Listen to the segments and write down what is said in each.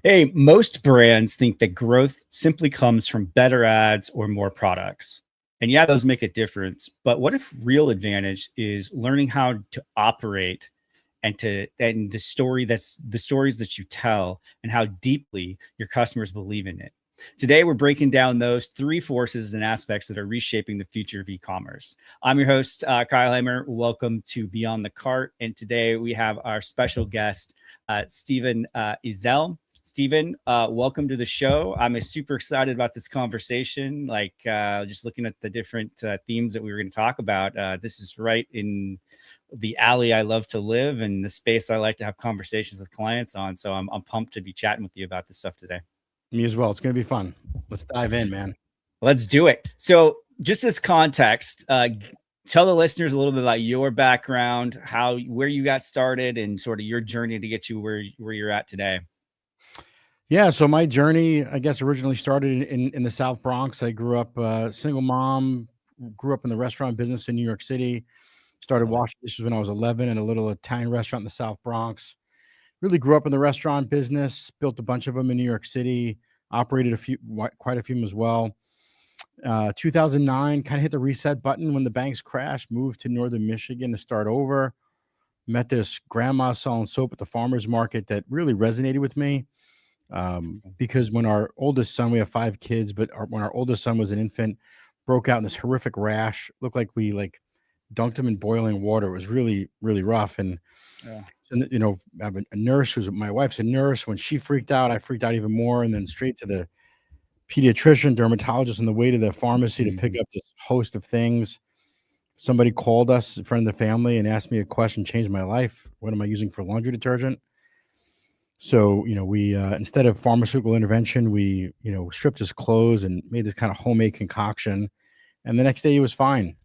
Hey, most brands think that growth simply comes from better ads or more products. And yeah, those make a difference. But what if real advantage is learning how to operate and the stories that you tell and how deeply your customers believe in it. Today, we're breaking down those three forces and aspects that are reshaping the future of e-commerce. I'm your host, Kyle Hamer. Welcome to Beyond the Cart. And today we have our special guest, Stephen Ezell. Stephen, welcome to the show. I'm super excited about this conversation. Just looking at the different themes that we were going to talk about. This is right in the alley I love to live and the space I like to have conversations with clients on. So I'm pumped to be chatting with you about this stuff today. Me as well. It's going to be fun. Let's dive in, man. Let's do it. So just as context, tell the listeners a little bit about your background, where you got started and sort of your journey to get you where you're at today. Yeah, so my journey, I guess, originally started in the South Bronx. I grew up single mom, grew up in the restaurant business in New York City, started washing dishes when I was 11 in a little Italian restaurant in the South Bronx. Really grew up in the restaurant business, built a bunch of them in New York City, operated quite a few as well. 2009, kind of hit the reset button when the banks crashed, moved to Northern Michigan to start over. Met this grandma selling soap at the farmer's market that really resonated with me. Because when our oldest son, we have 5 kids, but when our oldest son was an infant, broke out in this horrific rash, looked like we dunked him in boiling water. It was really, really rough. And, I have a nurse my wife's a nurse. When she freaked out, I freaked out even more. And then straight to the pediatrician, dermatologist on the way to the pharmacy to pick up this host of things. Somebody called us, a friend of the family, and asked me a question, changed my life. What am I using for laundry detergent? So, we, instead of pharmaceutical intervention, we, stripped his clothes and made this kind of homemade concoction. And the next day he was fine.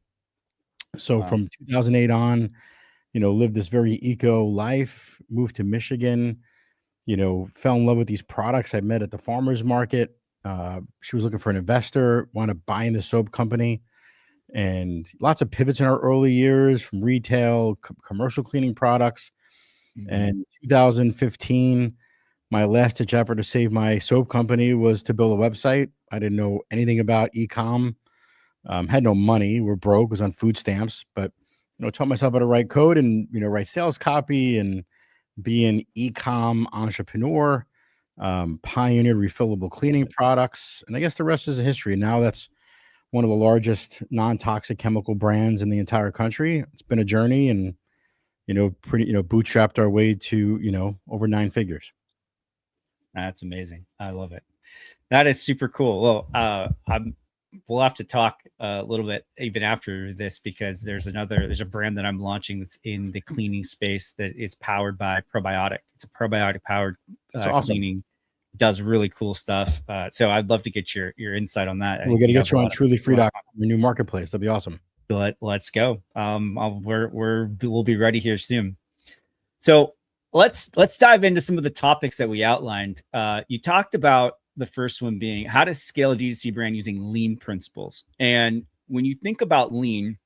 So from 2008 on, lived this very eco life, moved to Michigan, fell in love with these products I met at the farmer's market. She was looking for an investor, wanted to buy in the soap company, and lots of pivots in our early years from retail, commercial cleaning products. And 2015, my last ditch effort to save my soap company was to build a website. I didn't know anything about e-com, had no money, we're broke, was on food stamps, but taught myself how to write code and write sales copy and be an e-com entrepreneur. Pioneered refillable cleaning products, and I guess the rest is history. Now that's one of the largest non-toxic chemical brands in the entire country. It's been a journey, and bootstrapped our way to over 9 figures. That's amazing. I love it. That is super cool. Well, we'll have to talk a little bit even after this, because there's a brand that I'm launching that's in the cleaning space that is powered by probiotic. It's a probiotic powered awesome. Cleaning. Does really cool stuff. So I'd love to get your insight on that. We're gonna get you on trulyfree.com, your new marketplace. That'd be awesome. Let's go. We'll be ready here soon. So let's dive into some of the topics that we outlined. You talked about the first one being how to scale a D2C brand using lean principles. And when you think about lean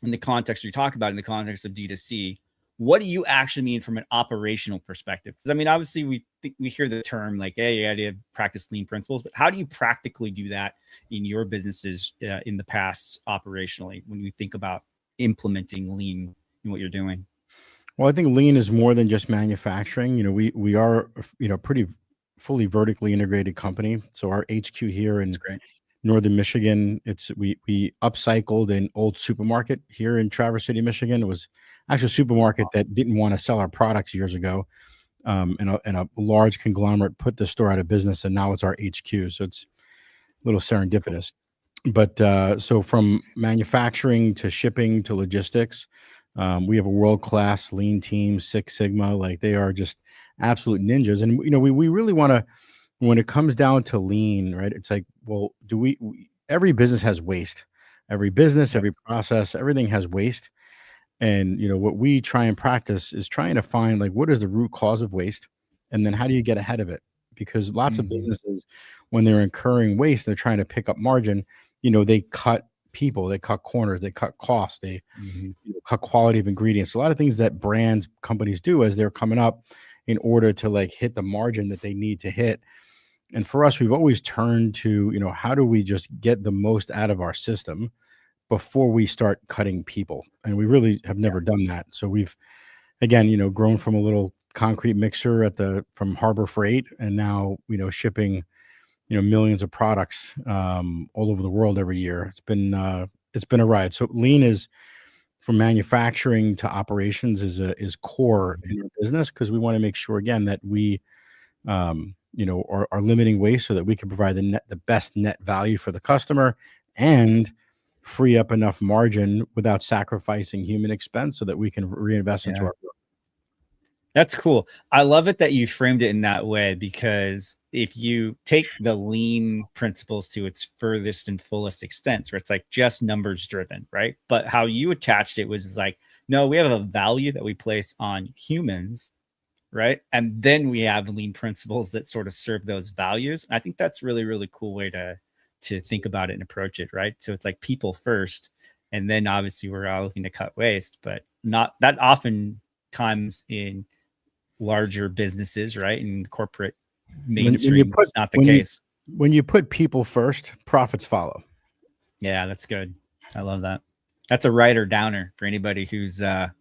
in the context, you talk about in the context of D2C, what do you actually mean from an operational perspective? Because I mean, obviously we hear the term like, hey, you got to practice lean principles, but how do you practically do that in your businesses in the past operationally when you think about implementing lean in what you're doing? Well, I think lean is more than just manufacturing. We are pretty fully vertically integrated company. So our HQ here in Northern Michigan, we upcycled an old supermarket here in Traverse City, Michigan. It was actually a supermarket that didn't want to sell our products years ago. And a large conglomerate put the store out of business, and now it's our HQ. So it's a little serendipitous. But so from manufacturing to shipping to logistics, we have a world-class lean team, Six Sigma. Like, they are just absolute ninjas. And we really want to, when it comes down to lean, right? It's like, well, every business has waste. Every business, every process, everything has waste. And what we try and practice is trying to find, like, what is the root cause of waste, and then how do you get ahead of it? Because lots of businesses, when they're incurring waste, they're trying to pick up margin. They cut people, they cut corners, they cut costs, they cut quality of ingredients. A lot of things that companies do as they're coming up, in order to like hit the margin that they need to hit. And for us, we've always turned to, how do we just get the most out of our system before we start cutting people? And we really have never done that. So we've, again, grown from a little concrete mixer from Harbor Freight, and now, shipping, millions of products all over the world every year. It's been a ride. So lean is, from manufacturing to operations, is core in our business, because we want to make sure, again, that we are limiting waste so that we can provide the best net value for the customer and free up enough margin without sacrificing human expense so that we can reinvest into our growth. That's cool. I love it that you framed it in that way, because if you take the lean principles to its furthest and fullest extent, where it's like just numbers driven, right? But how you attached it was like, no, we have a value that we place on humans, right? And then we have lean principles that sort of serve those values. I think that's really, really cool way to think about it and approach it, right? So it's like people first, and then obviously we're all looking to cut waste, but not that often times in larger businesses, right? In corporate mainstream, it's not the case. When you put people first, profits follow. Yeah, that's good. I love that. That's a writer downer for anybody who's watching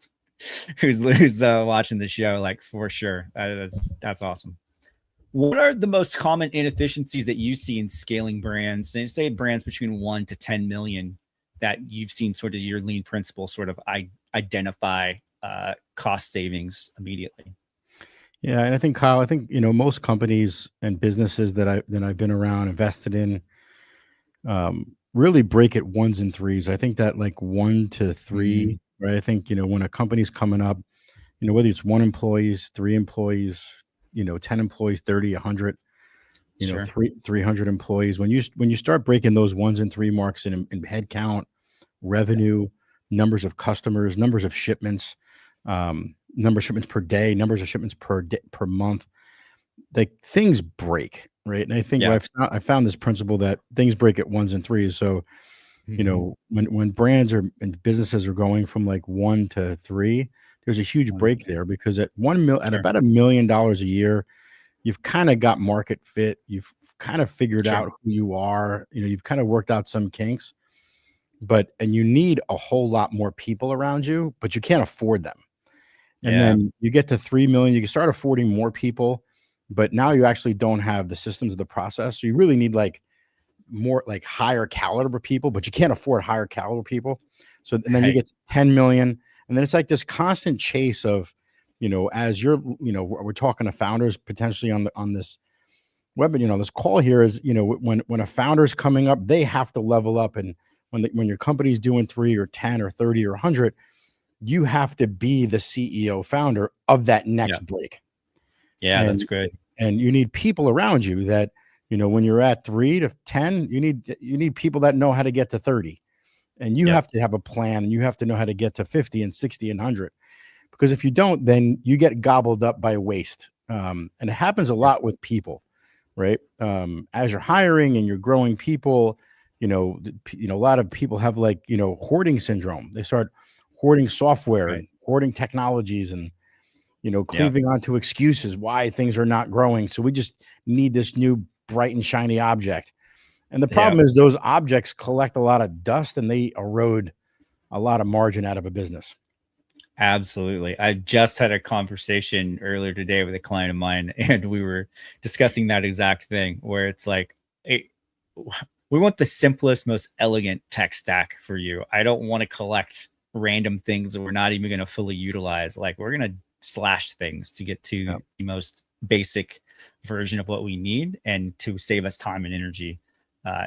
the show, like, for sure. That's awesome. What are the most common inefficiencies that you see in scaling brands? And say brands between 1 to 10 million that you've seen sort of your lean principle sort of identify cost savings immediately. Yeah, and I think, Kyle, most companies and businesses that I've been around, invested in, really break it ones and threes. I think that like 1 to 3, right? I think, when a company's coming up, whether it's 1 employee, 3 employees, 10 employees, 30, 100, Sure. 300 employees. When you start breaking those 1s and 3 marks in head count, revenue, numbers of customers, numbers of shipments, number of shipments per day, numbers of shipments per month, like, things break, right? And I think I found this principle that things break at 1s and 3s. So, when brands and businesses are going from like 1 to 3, there's a huge break there, because at about $1 million a year, you've kind of got market fit. You've kind of figured out who you are. You've kind of worked out some kinks, and you need a whole lot more people around you, but you can't afford them. And then you get to 3 million, you can start affording more people, but now you actually don't have the systems of the process. So you really need like more like higher caliber people, but you can't afford higher caliber people. So, and then you get to 10 million, and then it's like this constant chase of, as you're, we're talking to founders potentially on this webinar, this call here is, when a founder is coming up, they have to level up. And when your company's doing 3 or 10 or 30 or 100, you have to be the CEO founder of that next break. Yeah, that's good. And you need people around you that, when you're at 3 to 10, you need people that know how to get to 30. And you have to have a plan, and you have to know how to get to 50 and 60 and 100. Because if you don't, then you get gobbled up by waste. And it happens a lot with people, right? As you're hiring and you're growing people, a lot of people have like, hoarding syndrome. They start hoarding software and hoarding technologies, and cleaving onto excuses why things are not growing. So we just need this new bright and shiny object. And the problem is those objects collect a lot of dust, and they erode a lot of margin out of a business. Absolutely. I just had a conversation earlier today with a client of mine, and we were discussing that exact thing, where it's like, hey, we want the simplest, most elegant tech stack for you. I don't want to collect random things that we're not even going to fully utilize. Like, we're going to slash things to get to the most basic version of what we need, and to save us time and energy,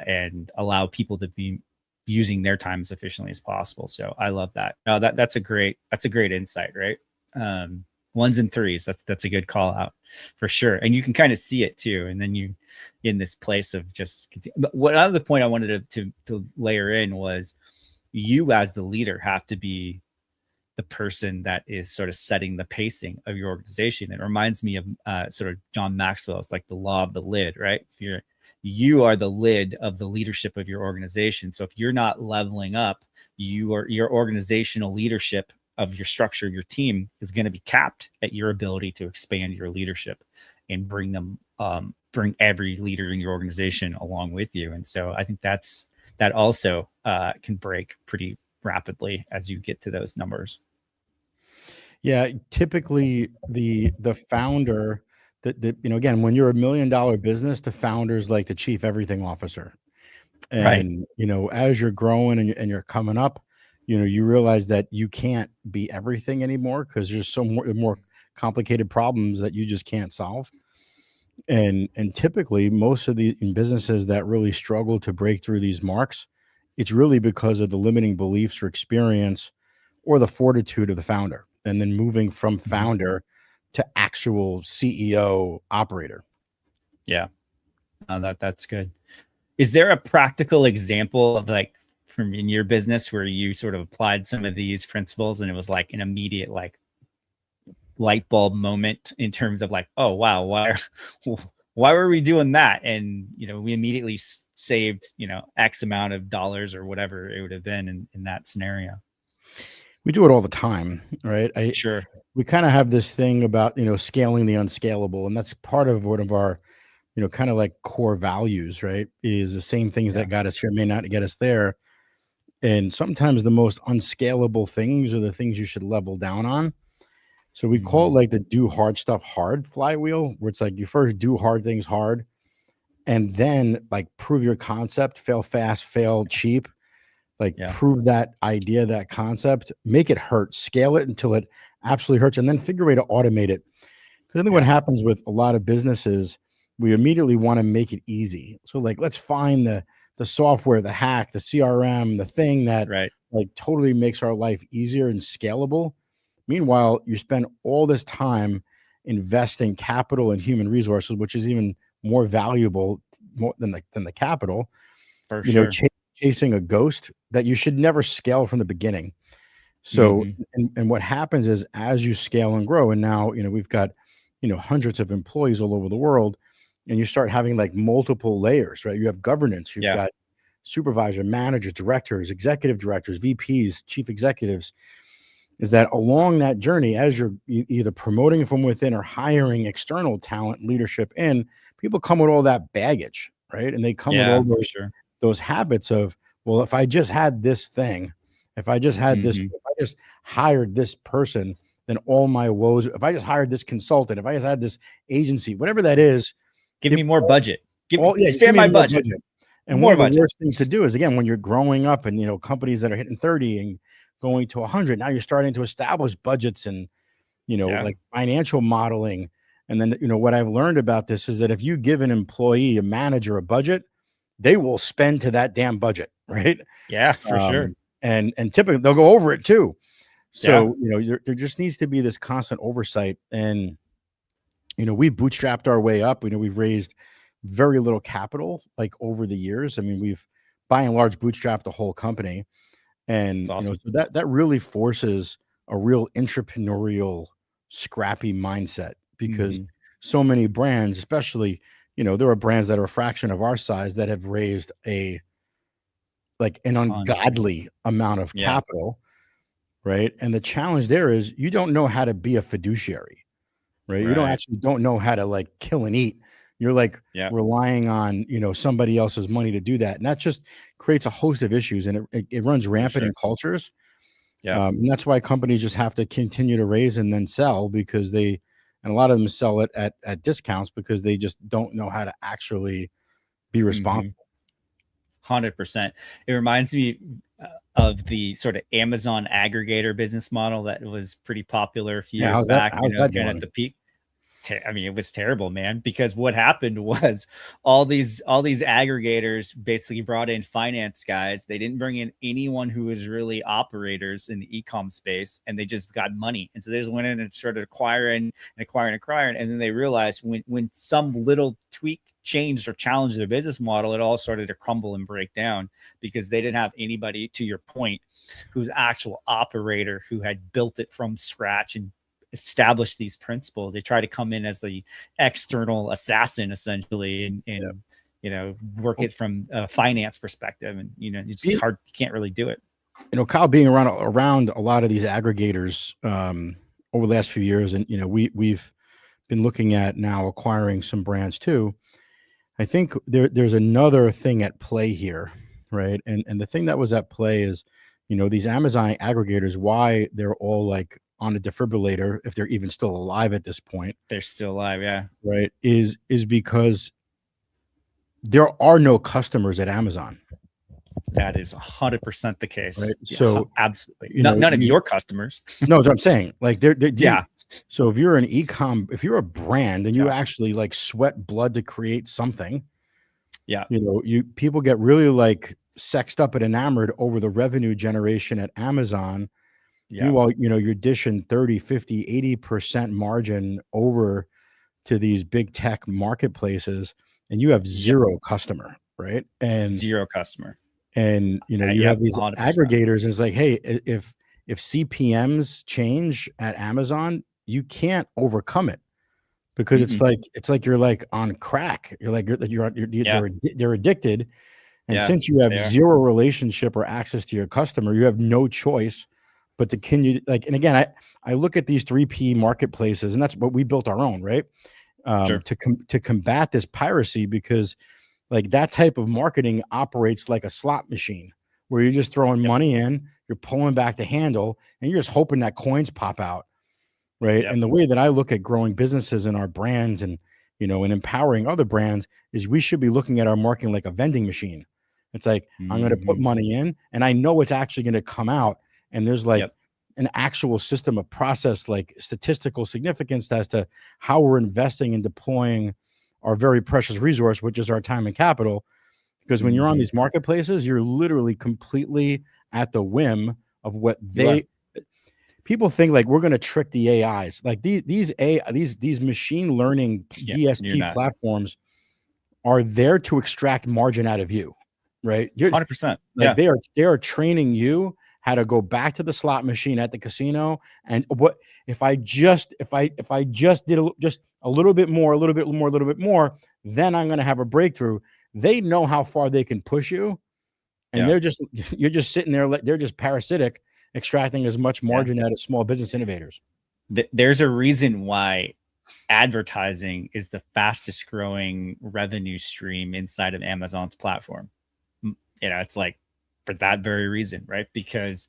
and allow people to be using their time as efficiently as possible. So I love that. That's a great insight, right? 1s and 3s. That's a good call out for sure. And you can kind of see it too. And then you in this place of just, but what other point I wanted to layer in was, you as the leader have to be the person that is sort of setting the pacing of your organization. It reminds me of sort of John Maxwell's, like, the law of the lid, right? If you are the lid of the leadership of your organization. So if you're not leveling up, your organizational leadership of your structure of your team is going to be capped at your ability to expand your leadership and bring them bring every leader in your organization along with you. And so I think that also can break pretty rapidly as you get to those numbers. Yeah, typically the founder, again, when you're $1 million business, the founder's like the chief everything officer. Right. And as you're growing and you're coming up, you realize that you can't be everything anymore because there's so more complicated problems that you just can't solve. And typically most of the businesses that really struggle to break through these marks, it's really because of the limiting beliefs or experience or the fortitude of the founder, and then moving from founder to actual CEO operator. Yeah. That's good. Is there a practical example of like from in your business where you sort of applied some of these principles and it was like an immediate like light bulb moment in terms of like, oh wow, why were we doing that? And we immediately saved X amount of dollars or whatever it would have been in that scenario. We do it all the time, right? Sure. We kind of have this thing about scaling the unscalable, and that's part of one of our kind of like core values, right? Is the same things that got us here may not get us there. And sometimes the most unscalable things are the things you should level down on. So we call it like the do hard stuff hard flywheel, where it's like you first do hard things hard, and then like prove your concept, fail fast, fail cheap, like prove that idea, that concept, make it hurt, scale it until it absolutely hurts, and then figure a way to automate it. Because I think what happens with a lot of businesses, we immediately want to make it easy. So like, let's find the software, the hack, the CRM, the thing that like totally makes our life easier and scalable. Meanwhile, you spend all this time investing capital and human resources, which is even more valuable than the capital. For sure. Chasing a ghost that you should never scale from the beginning. So, and what happens is as you scale and grow, and now, we've got, hundreds of employees all over the world, and you start having like multiple layers, right? You have governance, you've got supervisor, managers, directors, executive directors, VPs, chief executives, is that along that journey, as you're either promoting from within or hiring external talent, leadership in, people come with all that baggage, right? And they come with all those habits of, well, if I just had this thing, if I just had this, if I just hired this person, then all my woes, if I just hired this consultant, if I just had this agency, whatever that is, give me more budget. Expand my budget. And one of the worst things to do is, again, when you're growing up and, companies that are hitting 30 and going to 100, now you're starting to establish budgets and, like financial modeling. And then, what I've learned about this is that if you give an employee, a manager, a budget, they will spend to that damn budget, right? Yeah, for sure. And typically they'll go over it too. So, there just needs to be this constant oversight. And, we've bootstrapped our way up. We've raised very little capital, like over the years. I mean, we've by and large bootstrapped the whole company. And, awesome. So that really forces a real entrepreneurial, scrappy mindset, because so many brands, especially, there are brands that are a fraction of our size that have raised an ungodly amount of capital, right? And the challenge there is you don't know how to be a fiduciary, right? You don't know how to like kill and eat. You're like relying on, somebody else's money to do that. And that just creates a host of issues, and it runs rampant in cultures. And that's why companies just have to continue to raise and then sell, because and a lot of them sell it at discounts because they just don't know how to actually be responsible. 100%. It reminds me of the sort of Amazon aggregator business model that was pretty popular a few years back. How's that at the peak. I mean, it was terrible, man, because what happened was all these aggregators basically brought in finance guys. They didn't bring in anyone who was really operators in the e-com space, and they just got money. And so they just went in and started acquiring. And then they realized when some little tweak changed or challenged their business model, it all started to crumble and break down, because they didn't have anybody, to your point, who's actual operator who had built it from scratch and establish these principles. They try to come in as the external assassin, essentially, and work it from a finance perspective, and it's just hard. You can't really do it. Kyle, being around a lot of these aggregators over the last few years, and we've been looking at now acquiring some brands too. I think there's another thing at play here, right? And the thing that was at play is, these Amazon aggregators, why they're all like on a defibrillator, if they're even still alive at this point. They're still alive, yeah. Right. Is because there are no customers at Amazon. That is 100% the case. Right. Yeah, So absolutely. None of your customers. No, that's what I'm saying. Like they're yeah. So if you're an if you're a brand and you actually like sweat blood to create something, yeah, people get really like sexed up and enamored over the revenue generation at Amazon. Yeah. Meanwhile, you're dishing 30, 50, 80% margin over to these big tech marketplaces, and you have zero customer, right? And zero customer. And you have these 100%. Aggregators, and it's like, hey, if CPMs change at Amazon, you can't overcome it because it's like you're like on crack. You're like they're addicted, and since you have zero relationship or access to your customer, you have no choice but to continue. Like, and again, I look at these 3P marketplaces, and that's what we built our own, right? To combat this piracy, because like that type of marketing operates like a slot machine where you're just throwing money in, you're pulling back the handle, and you're just hoping that coins pop out, right? And the way that I look at growing businesses and our brands and, and empowering other brands is we should be looking at our marketing like a vending machine. It's like, I'm going to put money in and I know it's actually going to come out. And there's like an actual system of process, like statistical significance as to how we're investing and deploying our very precious resource, which is our time and capital. Because when you're on these marketplaces, you're literally completely at the whim of what people think like we're going to trick the AIs. Like these machine learning DSP platforms are there to extract margin out of you, right? 100%. Like they are training you how to go back to the slot machine at the casino. And what if I just did just a little bit more, then I'm going to have a breakthrough. They know how far they can push you. And you're just sitting there. They're just parasitic, extracting as much margin out of small business innovators. There's a reason why advertising is the fastest growing revenue stream inside of Amazon's platform. It's like, for that very reason, right? Because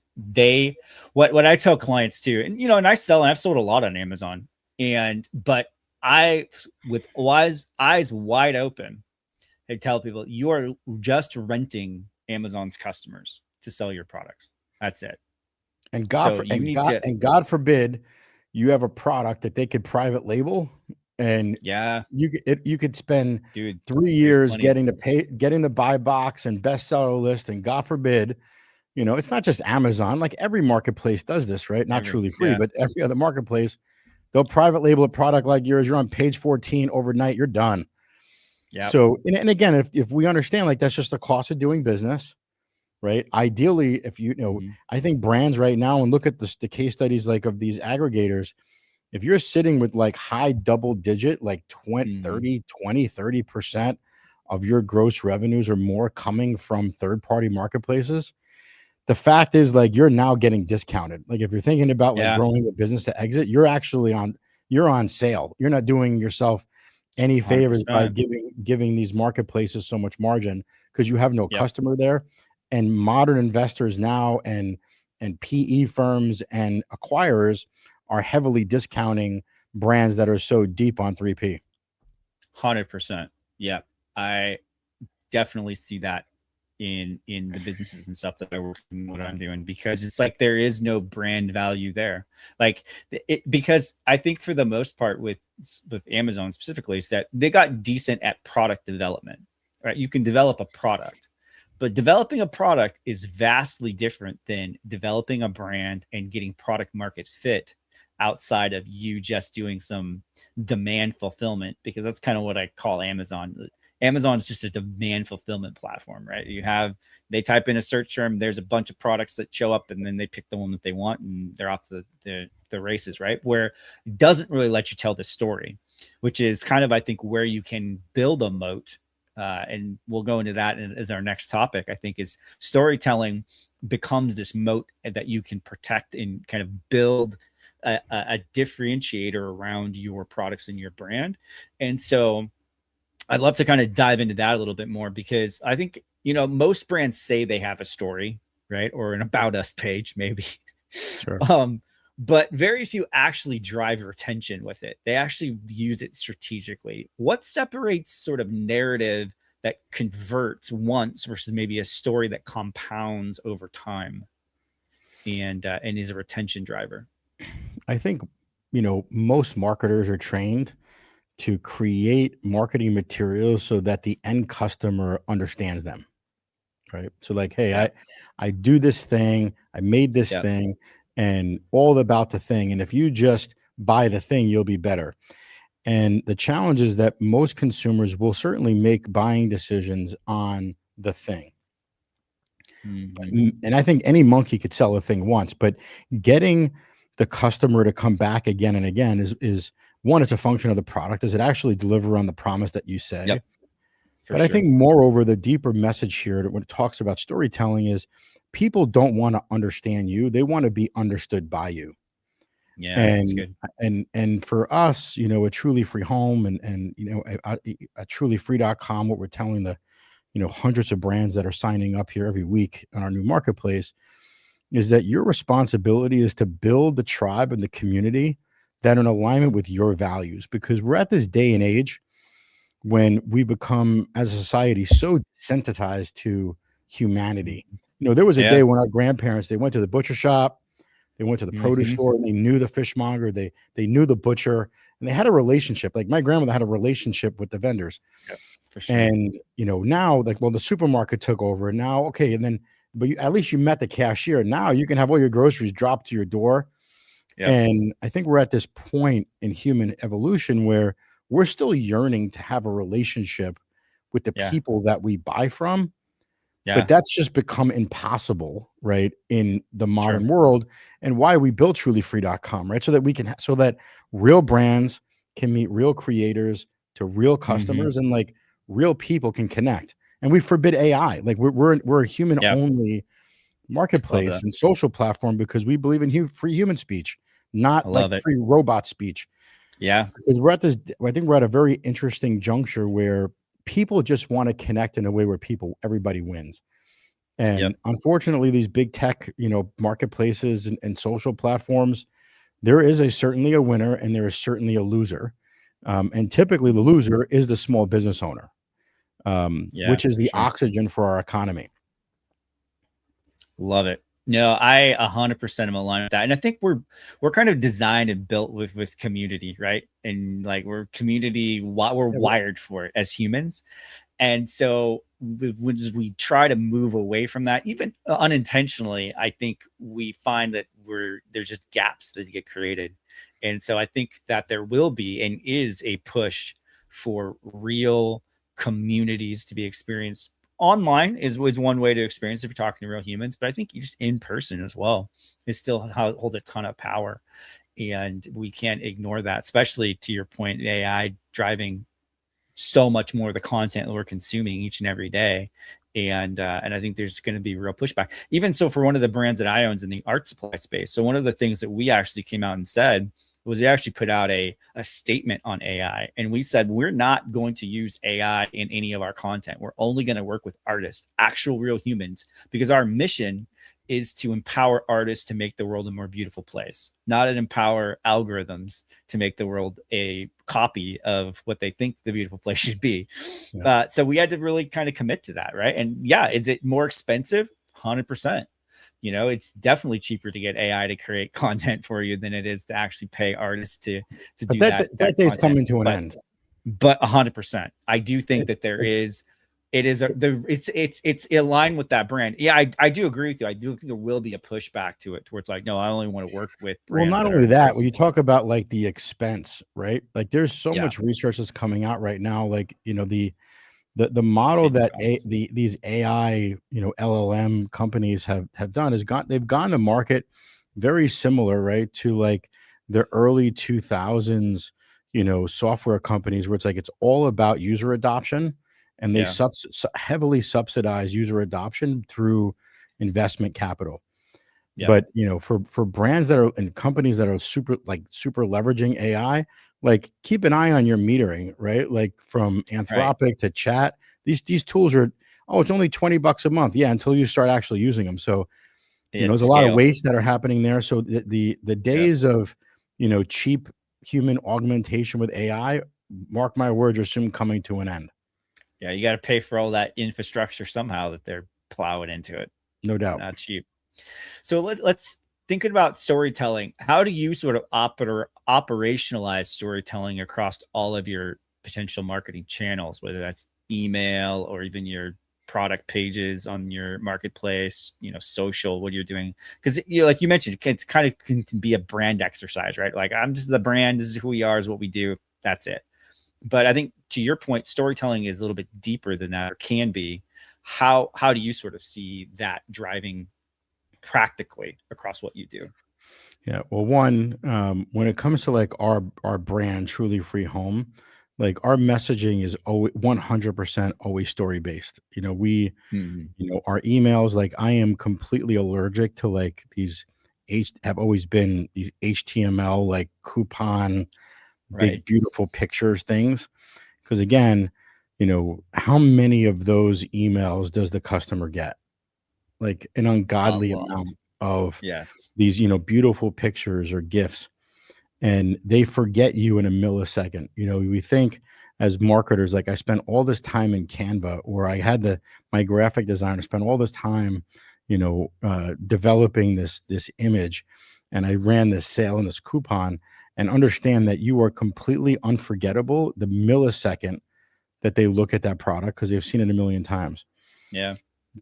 what I tell clients too, and and I've sold a lot on Amazon, but I, with eyes wide open, I tell people you are just renting Amazon's customers to sell your products. That's it. And God forbid you have a product that they could private label, and you could spend 3 years getting the buy box and bestseller list, and God forbid, it's not just Amazon. Like every marketplace does this, right? Not truly free, but every other marketplace, they'll private label a product like yours. You're on page 14 overnight. You're done. Yeah. So, and again, if we understand, like that's just the cost of doing business, right? Ideally, if I think brands right now, and look at the case studies like of these aggregators. If you're sitting with like high double digit, like 30% of your gross revenues or more coming from third-party marketplaces, the fact is like you're now getting discounted. Like if you're thinking about like growing a business to exit, you're on sale. You're not doing yourself any favors 100%. By giving these marketplaces so much margin because you have no customer there. And modern investors now and PE firms and acquirers are heavily discounting brands that are so deep on 3P. 100%. Yeah. I definitely see that in the businesses and stuff that I work in, what I'm doing, because it's like there is no brand value there. Like because I think for the most part with Amazon specifically is that they got decent at product development, right? You can develop a product, but developing a product is vastly different than developing a brand and getting product market fit outside of you just doing some demand fulfillment, because that's kind of what I call Amazon. Amazon is just a demand fulfillment platform, right? They type in a search term, there's a bunch of products that show up, and then they pick the one that they want, and they're off the races, right? Where it doesn't really let you tell the story, which is kind of, I think, where you can build a moat and we'll go into that as our next topic, I think, is storytelling becomes this moat that you can protect and kind of build a differentiator around your products and your brand. And so I'd love to kind of dive into that a little bit more, because I think, most brands say they have a story, right? Or an about us page, maybe. Sure. But very few actually drive retention with it. They actually use it strategically. What separates sort of narrative that converts once versus maybe a story that compounds over time and is a retention driver? I think, most marketers are trained to create marketing materials so that the end customer understands them, right? So like, hey, Yeah. I do this thing, I made this Yeah. thing, and all about the thing. And if you just buy the thing, you'll be better. And the challenge is that most consumers will certainly make buying decisions on the thing. Mm-hmm. And I think any monkey could sell a thing once, but getting the customer to come back again and again is one, it's a function of the product. Does it actually deliver on the promise that you say? Yep. For But I sure. think moreover, the deeper message here when it talks about storytelling is people don't want to understand you. They want to be understood by you. Yeah, that's And good. and for us, a truly free home and a trulyfree.com, what we're telling the hundreds of brands that are signing up here every week on our new marketplace is that your responsibility is to build the tribe and the community that are in alignment with your values, because we're at this day and age when we become as a society so desensitized to humanity. There was a day Yeah. when our grandparents, they went to the butcher shop, they went to the produce Mm-hmm. store, and they knew the fishmonger, they knew the butcher, and they had a relationship. Like my grandmother had a relationship with the vendors. Yep. For sure. And, now, like, well, the supermarket took over, and now, okay, and then, but at least you met the cashier. Now you can have all your groceries dropped to your door. Yep. And I think we're at this point in human evolution where we're still yearning to have a relationship with the Yeah. people that we buy from, but Yeah. that's just become impossible, right, in the Sure. modern world. And why we built trulyfree.com, right? So that we can, so that real brands can meet real creators to real Mm-hmm. customers, and like real people can connect. And we forbid AI. Like we're a human Yeah. only Love marketplace that. and social platform because we believe in free human speech, I not like love it. free robot speech. Yeah. Because we're at this, I think we're at a very interesting juncture where people just want to connect in a way where everybody wins. And Yep. unfortunately, these big tech, marketplaces and social platforms, there is certainly a winner and there is certainly a loser. And typically the loser is the small business owner, Yeah, which is for the sure. oxygen for our economy. Love it. No, I 100% am aligned with that. And I think we're kind of designed and built with community, right? And like we're community, we're Yeah, wired for it as humans. And so when we try to move away from that, even unintentionally, I think we find that there's just gaps that get created. And so I think that there will be and is a push for real communities to be experienced online is one way to experience if you're talking to real humans, but I think just in person as well is still holds a ton of power. And we can't ignore that, especially to your point, AI driving so much more of the content that we're consuming each and every day. And I think there's going to be real pushback. Even so, for one of the brands that I own is in the art supply space. So one of the things that we actually came out and said was we actually put out a statement on AI. And we said, we're not going to use AI in any of our content. We're only going to work with artists, actual real humans, because our mission is to empower artists to make the world a more beautiful place, not to empower algorithms to make the world a copy of what they think the beautiful place should be. yeah. So we had to really kind of commit to that, right? And yeah, is it more expensive? 100%. It's definitely cheaper to get AI to create content for you than it is to actually pay artists to But do that that day's content. coming to an end. But 100%, I do think It, that there it, is. It is it's aligned with that brand. Yeah, I do agree with you. I do think there will be a pushback to it towards like, no, I only want to work with well, brands not that are only that, when embracing you talk about like the expense, right? Like there's so yeah, much research that's coming out right now. Like, the model hidden that cost. these AI, LLM companies have done is they've gone to market very similar, right, to like the early 2000s, software companies where it's like it's all about user adoption and they heavily subsidize user adoption through investment capital. Yeah. But for brands that are and companies that are super leveraging AI, like keep an eye on your metering, right? Like from Anthropic to Chat, these tools are, oh, it's only $20 a month. Yeah, until you start actually using them. So there's a lot of waste that are happening there. So the days of cheap human augmentation with AI, mark my words, are soon coming to an end. Yeah, you got to pay for all that infrastructure somehow that they're plowing into it. No doubt. Not cheap. So let's think about storytelling. How do you sort of operationalize storytelling across all of your potential marketing channels, whether that's email or even your product pages on your marketplace, social, what you're doing? Because like you mentioned, it's kind of can be a brand exercise, right? Like, I'm just the brand, this is who we are, is what we do, that's it. But I think, to your point, storytelling is a little bit deeper than that, or can be. How do you sort of see that driving practically across what you do? Yeah. Well, one, when it comes to like our brand, Truly Free Home, like our messaging is always 100% always story based. Our emails, like I am completely allergic to like these have always been these HTML like coupon, big beautiful pictures things. Because again, how many of those emails does the customer get? Like an ungodly amount of these, beautiful pictures or GIFs, and they forget you in a millisecond. We think as marketers, like I spent all this time in Canva, or I had my graphic designer spend all this time, developing this image, and I ran this sale and this coupon, and understand that you are completely unforgettable the millisecond that they look at that product, because they've seen it a million times. Yeah.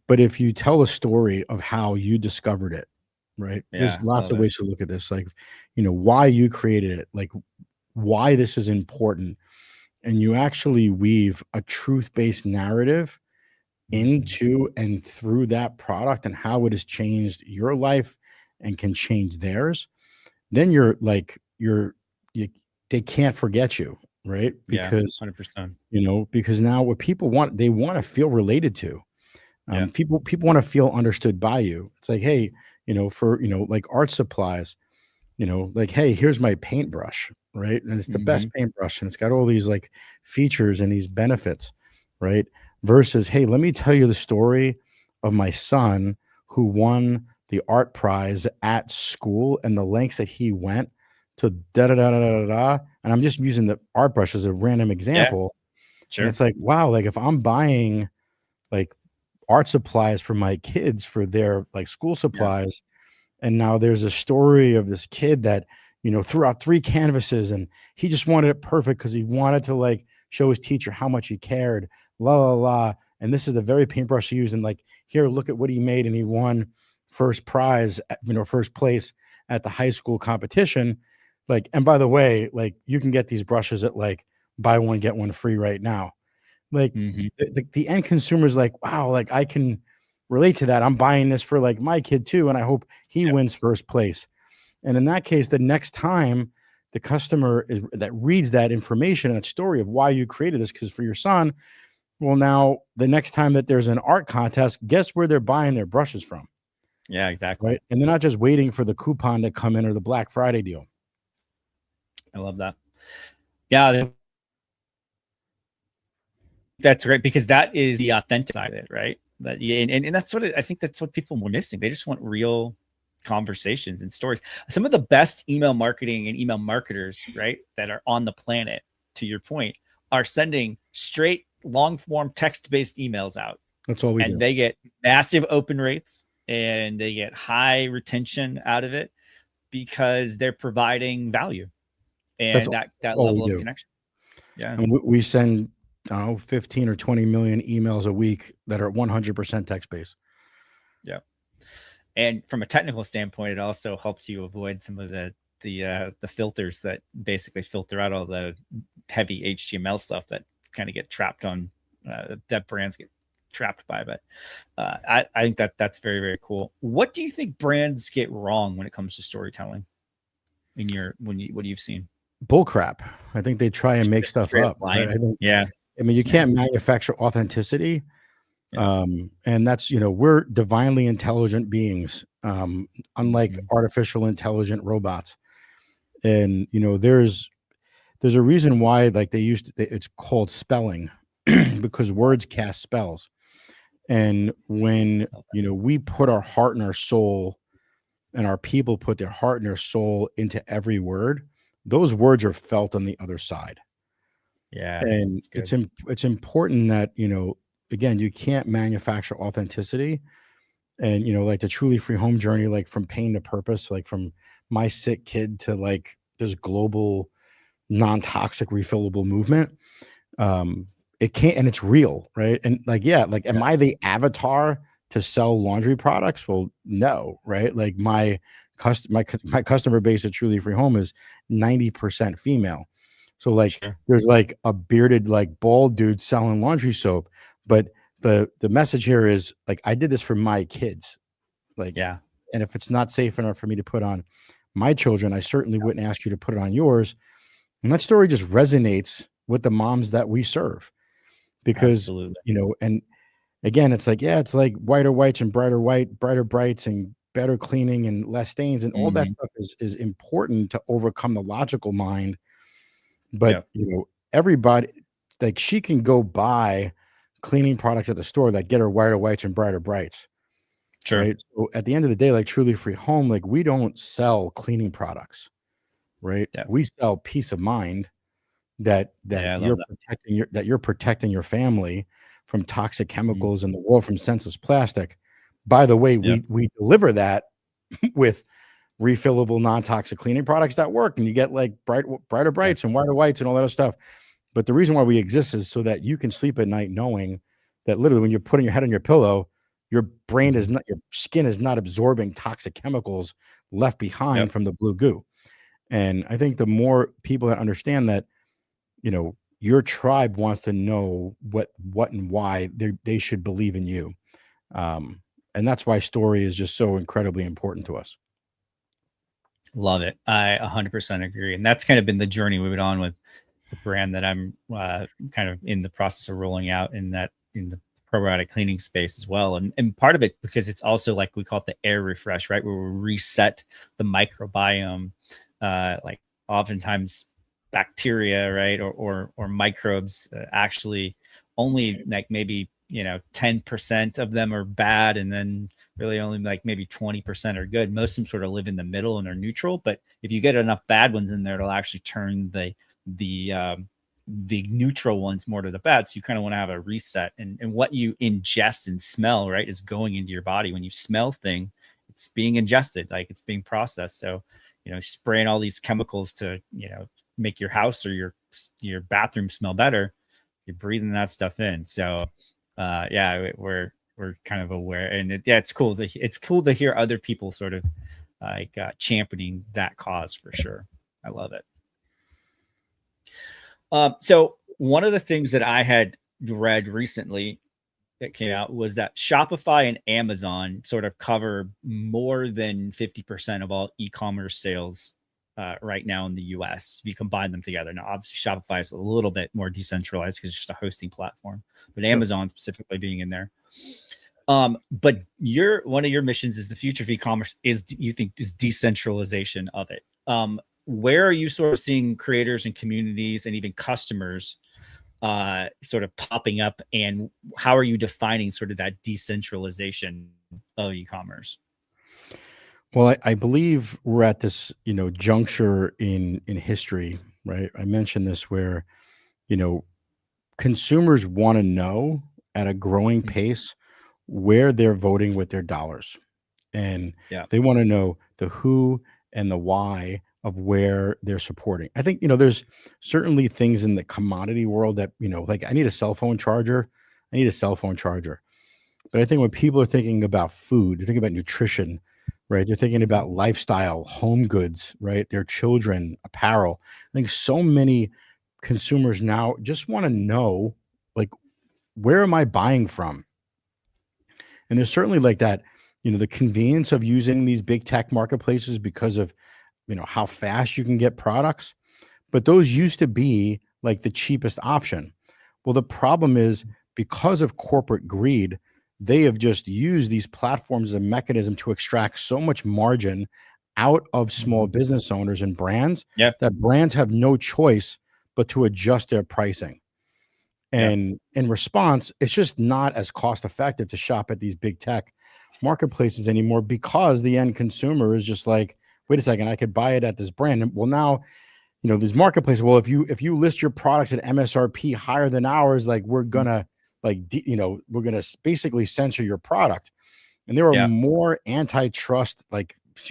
But if you tell a story of how you discovered it, right? Yeah, there's lots of ways to look at this, like, why you created it, like why this is important. And you actually weave a truth-based narrative into and through that product and how it has changed your life and can change theirs. Then they can't forget you, right? Because 100%. because now what people want, they want to feel related to. People want to feel understood by you. It's like, hey, for like art supplies, like, hey, here's my paintbrush, right? And it's the best paintbrush, and it's got all these like features and these benefits, right? Versus, hey, let me tell you the story of my son who won the art prize at school and the lengths that he went to da da da da da da. And I'm just using the art brush as a random example. Sure. And it's like, wow, like if I'm buying like art supplies for my kids for their like school supplies, and now there's a story of this kid that threw out 3 canvases, and he just wanted it perfect because he wanted to like show his teacher how much he cared, la la la. And this is the very paintbrush he used, and like, here, look at what he made, and he won first prize, first place at the high school competition. Like, and by the way, like you can get these brushes at like buy one get one free right now. Like the end consumer is like, wow, like I can relate to that. I'm buying this for like my kid too, and I hope he wins first place. And in that case, the next time the customer that reads that information and that story of why you created this, because for your son, well, now the next time that there's an art contest, guess where they're buying their brushes from? Yeah, exactly. Right. And they're not just waiting for the coupon to come in or the Black Friday deal. I love that. Yeah. That's great, because that is the authentic side of it, right? And that's what I think that's what people were missing. They just want real conversations and stories. Some of the best email marketing and email marketers, right, that are on the planet, to your point, are sending straight long form text-based emails out. That's all we do. And they get massive open rates and they get high retention out of it because they're providing value and that level of connection. Yeah. And we send, I don't know, 15 or 20 million emails a week that are 100% text-based. Yeah. And from a technical standpoint, it also helps you avoid some of the filters that basically filter out all the heavy HTML stuff that kind of get trapped on that brands get trapped by. But I think that's very, very cool. What do you think brands get wrong when it comes to storytelling in what you've seen? Bullcrap. I think they try and make stuff up. Right? I think, I mean, you Yeah. can't manufacture authenticity. Yeah. And that's, we're divinely intelligent beings, unlike Mhm. artificial intelligent robots. And, there's a reason why, like it's called spelling because words cast spells. And when, we put our heart and our soul and our people put their heart and their soul into every word, those words are felt on the other side. Yeah. And It's good. it's important that, again, you can't manufacture authenticity. And, like the truly free home journey, like from pain to purpose, like from my sick kid to like this global non-toxic refillable movement. Um, it can't, and it's real, right? And like, yeah, like, am Yeah. I the avatar to sell laundry products? Well, no, right? Like my customer base at Truly Free Home is 90% female. So like Sure. there's like a bearded, like bald dude selling laundry soap. But the message here is like, I did this for my kids. Like, Yeah. and if it's not safe enough for me to put on my children, I certainly wouldn't ask you to put it on yours. And that story just resonates with the moms that we serve because, Absolutely. and again, it's like, yeah, it's like whiter whites and brighter brights and better cleaning and less stains. And all that Mhm. stuff is important to overcome the logical mind. But, Yeah. everybody, like she can go buy cleaning products at the store that get her whiter whites and brighter brights. Sure. Right. So at the end of the day, like Truly Free Home, like we don't sell cleaning products, right? Yeah. We sell peace of mind that Yeah. I love you're that. protecting your family from toxic Mhm. chemicals in the world, from senseless plastic. By the way, Yep. we deliver that with refillable non-toxic cleaning products that work, and you get like brighter Yeah. brights and whiter whites and all that other stuff. But the reason why we exist is so that you can sleep at night knowing that literally when you're putting your head on your pillow, your brain is Mhm. not, your skin is not absorbing toxic chemicals left behind Yep. from the blue goo. And I think the more people that understand that, your tribe wants to know what and why they should believe in you. Um, and that's why story is just so incredibly important to us. Love it. I 100% agree. And that's kind of been the journey we've been on with the brand that I'm kind of in the process of rolling out in the probiotic cleaning space as well. And part of it because it's also like we call it the air refresh, right? Where we reset the microbiome, like oftentimes bacteria, right? Or microbes actually only like maybe 10% of them are bad, and then really only like maybe 20% are good. Most of them sort of live in the middle and are neutral. But if you get enough bad ones in there, it'll actually turn the neutral ones more to the bad. So you kind of want to have a reset, and what you ingest and smell, right, is going into your body. When you smell thing, it's being ingested, like it's being processed. So, spraying all these chemicals to, make your house or your bathroom smell better, you're breathing that stuff in. So, yeah, we're kind of aware, and yeah, it's cool to hear other people sort of like championing that cause for sure. I love it. So one of the things that I had read recently that came out was that Shopify and Amazon sort of cover more than 50% of all e-commerce sales right now in the US if you combine them together. Now, obviously, Shopify is a little bit more decentralized because it's just a hosting platform, but Sure. Amazon specifically being in there. But one of your missions is the future of e-commerce is, you think, is decentralization of it. Where are you sort of seeing creators and communities and even customers sort of popping up, and how are you defining sort of that decentralization of e-commerce? Well, I believe we're at this, juncture in history, right? I mentioned this where, you know, consumers want to know at a growing Mhm. pace where they're voting with their dollars. And Yeah. they want to know the who and the why of where they're supporting. I think, there's certainly things in the commodity world that, like I need a cell phone charger. I need a cell phone charger. But I think when people are thinking about food, they're thinking about nutrition, right? They're thinking Mhm. about lifestyle, home goods, right? Their children, apparel. I think so many consumers now just want to know, like, where am I buying from? And there's certainly like that, the convenience of using these big tech marketplaces because of, how fast you can get products. But those used to be like the cheapest option. Well, the problem is because of corporate greed, they have just used these platforms as a mechanism to extract so much margin out of small Mhm. business owners and brands Yep. that brands have no choice but to adjust their pricing. Yep. And in response, it's just not as cost effective to shop at these big tech marketplaces anymore because the end consumer is just like, wait a second, I could buy it at this brand. And well, now, these marketplaces, well, if you list your products at MSRP higher than ours, like we're Mhm. gonna we're gonna basically censor your product. And there are Yep. more antitrust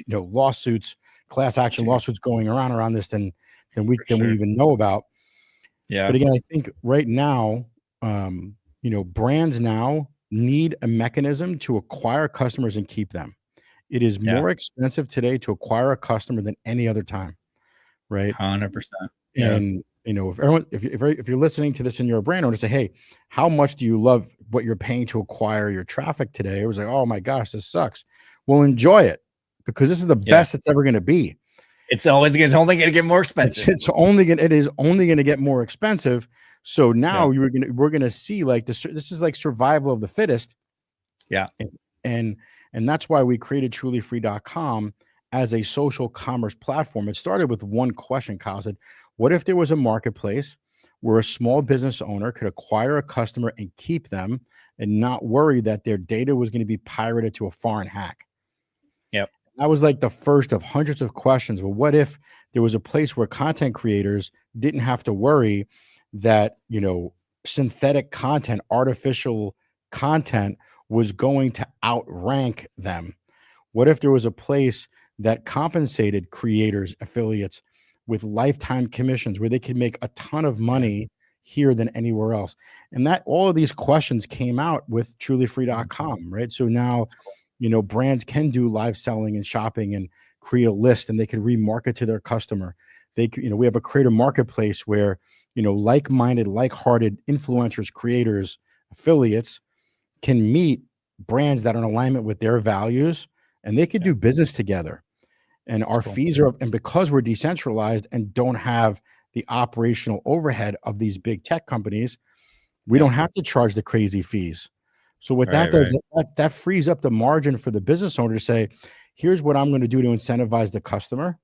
lawsuits, class action Dude, lawsuits going around this for than we sure. even know about. But Yeah. again, I think right now, brands now need a mechanism to acquire customers and keep them. It is Yeah. more expensive today to acquire a customer than any other time, right? 100%. Yeah. And if you're listening to this and you're a brand owner, say, hey, how much do you love what you're paying to acquire your traffic today? It was like, oh my gosh, this sucks. Well, enjoy it because this is the Yeah. best it's ever going to be. It's only going to get more expensive. It is only going to get more expensive. So now Yeah. we're gonna see like this is like survival of the fittest. Yeah. And and that's why we created trulyfree.com as a social commerce platform. It started with one question, Kyle said, what if there was a marketplace where a small business owner could acquire a customer and keep them and not worry that their data was going to be pirated to a foreign hack? Yep. That was like the first of hundreds of questions. Well, what if there was a place where content creators didn't have to worry that, synthetic content, artificial content was going to outrank them? What if there was a place that compensated creators, affiliates with lifetime commissions where they could make a ton of Yeah. money here than anywhere else? And that all of these questions came out with Mhm. trulyfree.com, right? So now, That's cool. brands can do live selling and shopping and create a list and they can remarket to their customer. We have a creator marketplace where, like-minded, like-hearted influencers, creators, affiliates can meet brands that are in alignment with their values and they could Yeah. do business together. And That's our cool. fees are, and because we're decentralized and don't have the operational overhead of these big tech companies, we Yep. don't have to charge the crazy fees. So what that Right. does, Right. that frees up the margin for the business owner to say, here's what I'm going to do to incentivize the customer,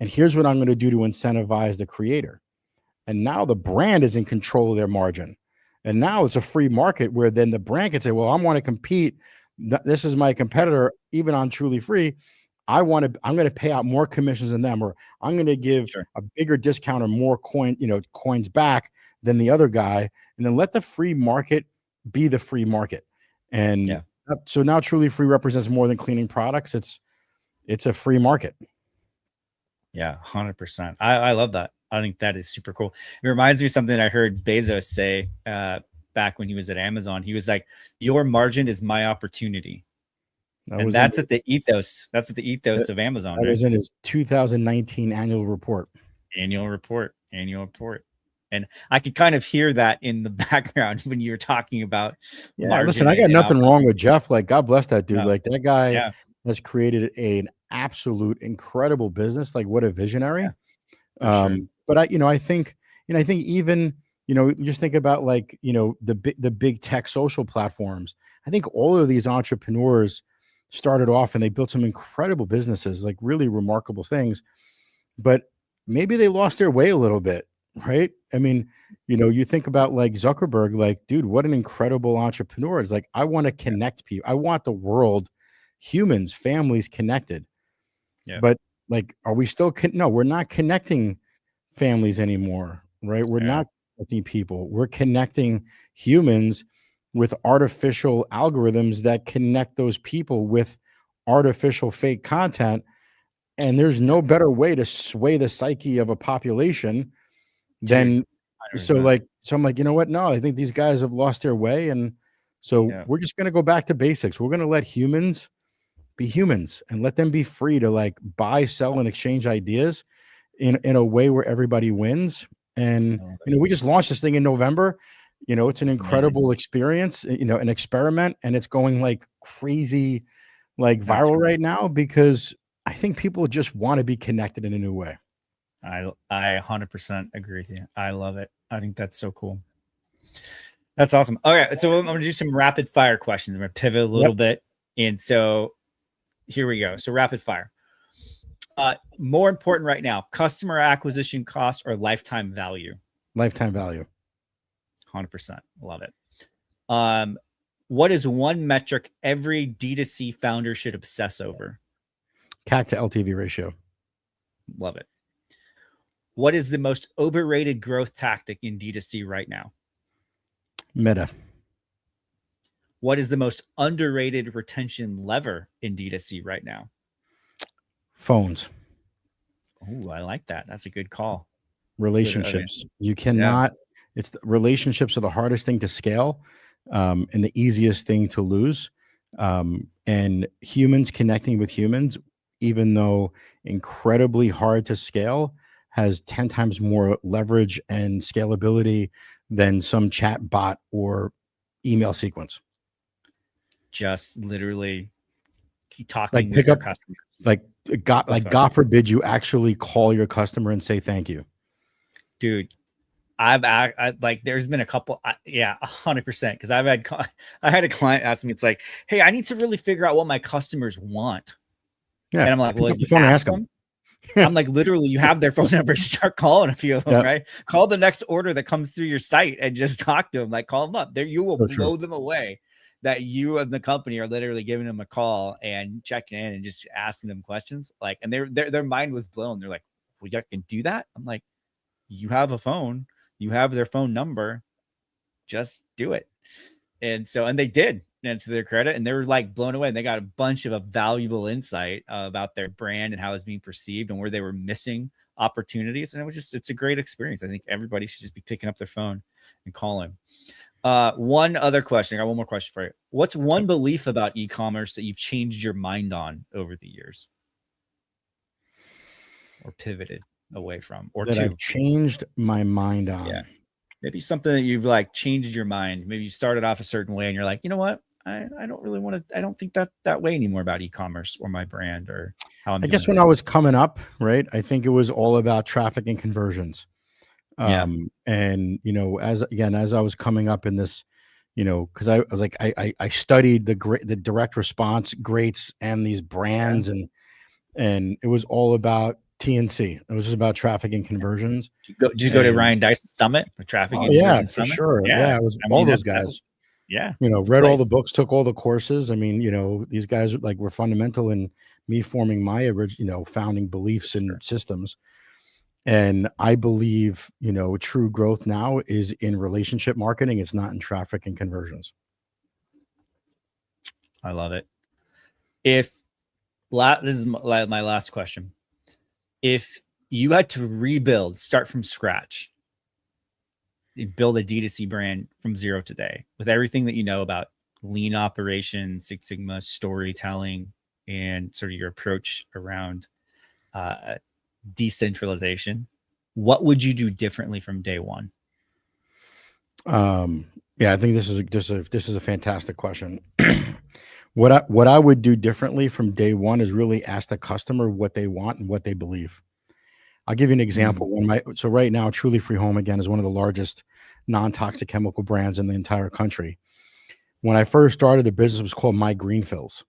and here's what I'm going to do to incentivize the creator. And now the brand is in control of their margin. And now it's a free market where then the brand can say, well, I want to compete. This is my Yep. competitor, even on Truly Free. I'm going to pay out more commissions than them, or I'm going to give Sure. a bigger discount or more coins back than the other guy. And then let the free market be the free market. And Yeah. so now Truly Free represents more than cleaning products. It's a free market. Yeah. 100%. I love that. I think that is super cool. It reminds me of something I heard Bezos say back when he was at Amazon. He was like, your margin is my opportunity. That And was in that's at the ethos. That's at the ethos of Amazon, that right? was in his 2019 annual report. Annual report. Annual report. And I could kind of hear that in the background when you were talking about Yeah, listen, margin I got and nothing wrong with opportunity. Jeff. Like, God bless that dude. No. Like, that guy Yeah. has created an absolute incredible business. Like, what a Yeah. visionary. For sure. But I think even, just think about like, the big tech social platforms. I think all of these entrepreneurs started off and they built some incredible businesses, like really remarkable things, but maybe they lost their way a little bit, right? I mean, you think about like Zuckerberg, like, dude, what an incredible entrepreneur. It's like, I want to Yeah. connect people. I want the world, humans, families connected. Yeah. But like, are we still, no, we're not connecting families anymore, right? We're Yeah. not connecting people. We're connecting humans with artificial algorithms that connect those people with artificial fake content, and there's Yeah. no better way to sway the psyche of a population Dude. than $100. so I'm like, you know what? No, I think these guys have lost their way. And so Yeah. we're just gonna go back to basics. We're gonna let humans be humans and let them be free to like buy, sell, and exchange ideas in a way where everybody wins. And I love it. we just launched this thing in November. It's an That's amazing. incredible experience, an experiment, and it's going like crazy, like That's viral cool. right now because I think people just want to be connected in a new way. I 100% agree with you. I love it. I think that's so cool. That's awesome. Okay, so I'm going to do some rapid fire questions. I'm going to pivot a little bit. And so here we go. So rapid fire. More important right now, customer acquisition cost or lifetime value? Lifetime value. 100%. Love it. What is one metric every D2C founder should obsess over? CAC to LTV ratio. Love it. What is the most overrated growth tactic in D2C right now? Meta. What is the most underrated retention lever in D2C right now? Phones. Oh, I like that. That's a good call. Relationships. You cannot, relationships are the hardest thing to scale, and the easiest thing to lose. And humans connecting with humans, even though incredibly hard to scale, has 10 times more leverage and scalability than some chat bot or email sequence. Just literally keep talking like with your customers. God forbid you actually call your customer and say thank you. Dude, I like, there's been a couple, 100%. Because I had a client ask me, it's like, hey, I need to really figure out what my customers want. Yeah. And I'm like, well, the phone ask them. I'm like, literally, you have their phone numbers, start calling a few of them, right? Call the next order that comes through your site and just talk to them. Like, call them up. There, you will blow them away that you and the company are literally giving them a call and checking in and just asking them questions. Like, and their mind was blown. They're like, well, you can do that? I'm like, you have a phone, you have their phone number, just do it. And they did, and to their credit, and they were like blown away. And they got a bunch of valuable insight about their brand and how it's being perceived and where they were missing opportunities. And it's a great experience. I think everybody should just be picking up their phone and calling. One other question. I got one more question for you. What's one belief about e-commerce that you've changed your mind on over the years, or pivoted away from, or that I've changed my mind on? Yeah. Maybe something that you've like changed your mind. Maybe you started off a certain way and you're like, you know what? I don't really want to, I don't think that way anymore about e-commerce or my brand or how I'm I guess when I was coming up, right, I think it was all about traffic and conversions. And, as I was coming up in this, because I was like, I studied the direct response greats and these brands, and it was all about TNC. It was just about traffic and conversions. Did you go to Ryan Dyson's summit, the traffic and conversion summit? Sure. Yeah, it was all those guys. Read all the books, took all the courses. I mean, these guys were fundamental in me forming my original, founding beliefs and systems. And I believe, true growth now is in relationship marketing. It's not in traffic and conversions. I love it. This is my last question. If you had to start from scratch, build a D2C brand from zero today with everything that you know about lean operations, Six Sigma, storytelling, and sort of your approach around decentralization, what would you do differently from day one? I think this is a fantastic question. What I would do differently from day one is really ask the customer what they want and what they believe. I'll give you an example. So right now, Truly Free Home, again, is one of the largest non-toxic chemical brands in the entire country. When I first started, the business was called My Green Fills.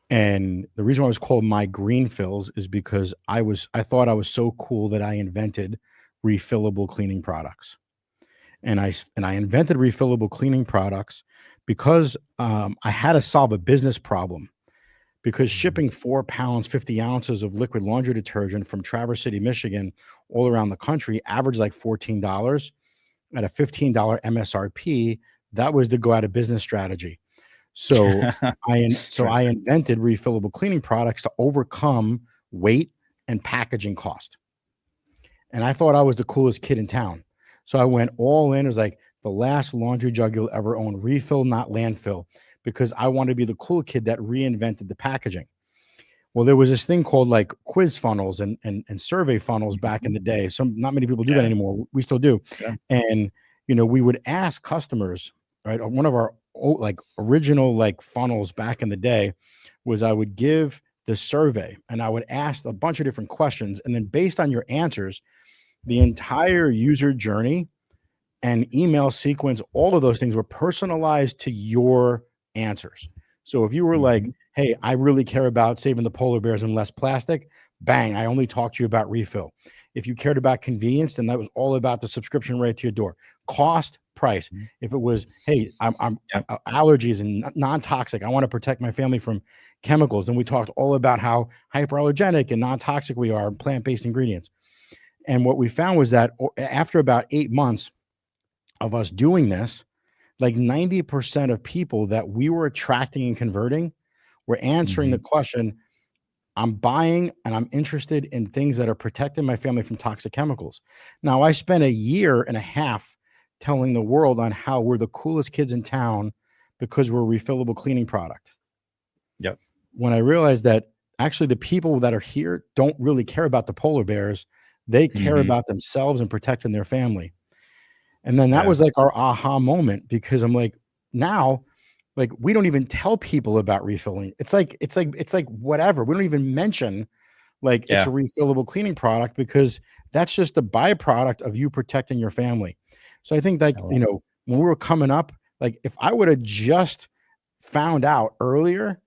And the reason why it was called My Green Fills is because I thought I was so cool that I invented refillable cleaning products. And I invented refillable cleaning products because I had to solve a business problem. Because shipping 4 pounds, 50 ounces of liquid laundry detergent from Traverse City, Michigan, all around the country averaged like $14 at a $15 MSRP. That was the go out of business strategy. So I invented refillable cleaning products to overcome weight and packaging cost. And I thought I was the coolest kid in town. So I went all in. It was like the last laundry jug you'll ever own, refill, not landfill, because I wanted to be the cool kid that reinvented the packaging. Well, there was this thing called like quiz funnels and survey funnels back in the day. Not many people do that anymore. We still do. Yeah. And, we would ask customers, right? One of our original funnels back in the day was I would give the survey and I would ask a bunch of different questions. And then based on your answers, the entire user journey and email sequence, all of those things were personalized to your answers. So if you were like, hey, I really care about saving the polar bears and less plastic, bang, I only talked to you about refill. If you cared about convenience, then that was all about the subscription right to your door. Cost, price. If it was, hey, I'm allergies and non-toxic, I want to protect my family from chemicals, and we talked all about how hyperallergenic and non-toxic we are, plant-based ingredients. And what we found was that after about 8 months of us doing this, like 90% of people that we were attracting and converting were answering the question, I'm buying and I'm interested in things that are protecting my family from toxic chemicals. Now, I spent 1.5 years telling the world on how we're the coolest kids in town because we're a refillable cleaning product. Yep. When I realized that actually the people that are here don't really care about the polar bears, they care about themselves and protecting their family. And then that was like our aha moment, because I'm like, now, like, we don't even tell people about refilling. It's like whatever. We don't even mention like it's a refillable cleaning product, because that's just a byproduct of you protecting your family. So I think, like, you know, when we were coming up, like, if I would have just found out earlier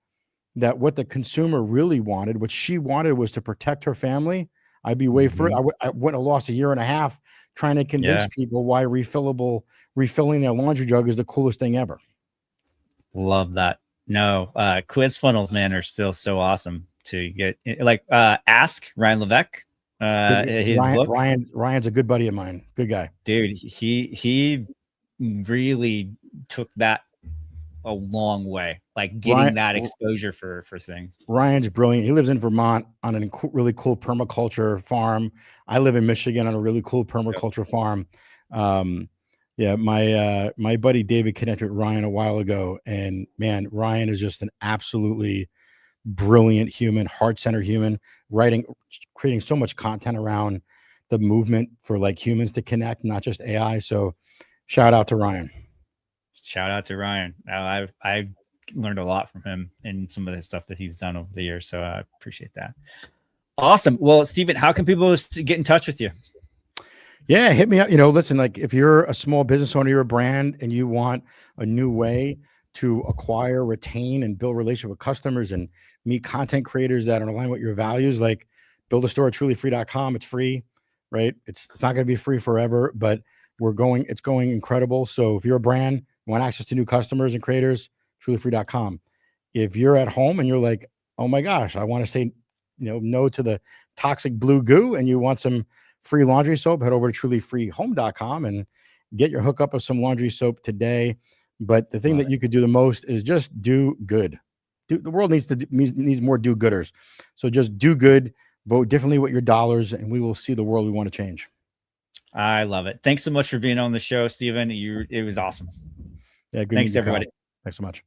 that what the consumer really wanted, what she wanted was to protect her family, I'd be way further. I wouldn't have lost 1.5 years trying to convince people why refilling their laundry jug is the coolest thing ever. Love that. No, quiz funnels, man, are still so awesome to get. Like, Ask Ryan Levesque, his book. Ryan's a good buddy of mine. Good guy, dude. He really took that a long way, like getting that exposure for things. Ryan's brilliant. He lives in Vermont on a really cool permaculture farm. I live in Michigan on a really cool permaculture farm. Yeah, my buddy David connected with Ryan a while ago, and man, Ryan is just an absolutely brilliant human, heart-centered human, creating so much content around the movement for like humans to connect, not just AI. So shout out to Ryan. Shout out to Ryan. I've learned a lot from him and some of the stuff that he's done over the years. So I appreciate that. Awesome. Well, Stephen, how can people get in touch with you? Yeah, hit me up. You know, listen, like, if you're a small business owner, you're a brand, and you want a new way to acquire, retain, and build relationship with customers and meet content creators that are in line with your values, like, build a store at trulyfree.com. It's free, right? It's not going to be free forever, but it's going incredible. So if you're a brand, you want access to new customers and creators, trulyfree.com. If you're at home and you're like, oh my gosh, I want to say, no to the toxic blue goo, and you want some free laundry soap, head over to trulyfreehome.com and get your hookup of some laundry soap today. But the thing that you could do the most is just do good. The world needs more do-gooders. So just do good, vote differently with your dollars, and we will see the world we want to change. I love it. Thanks so much for being on the show, Stephen. It was awesome. Yeah, good. Thanks, everybody. Thanks so much.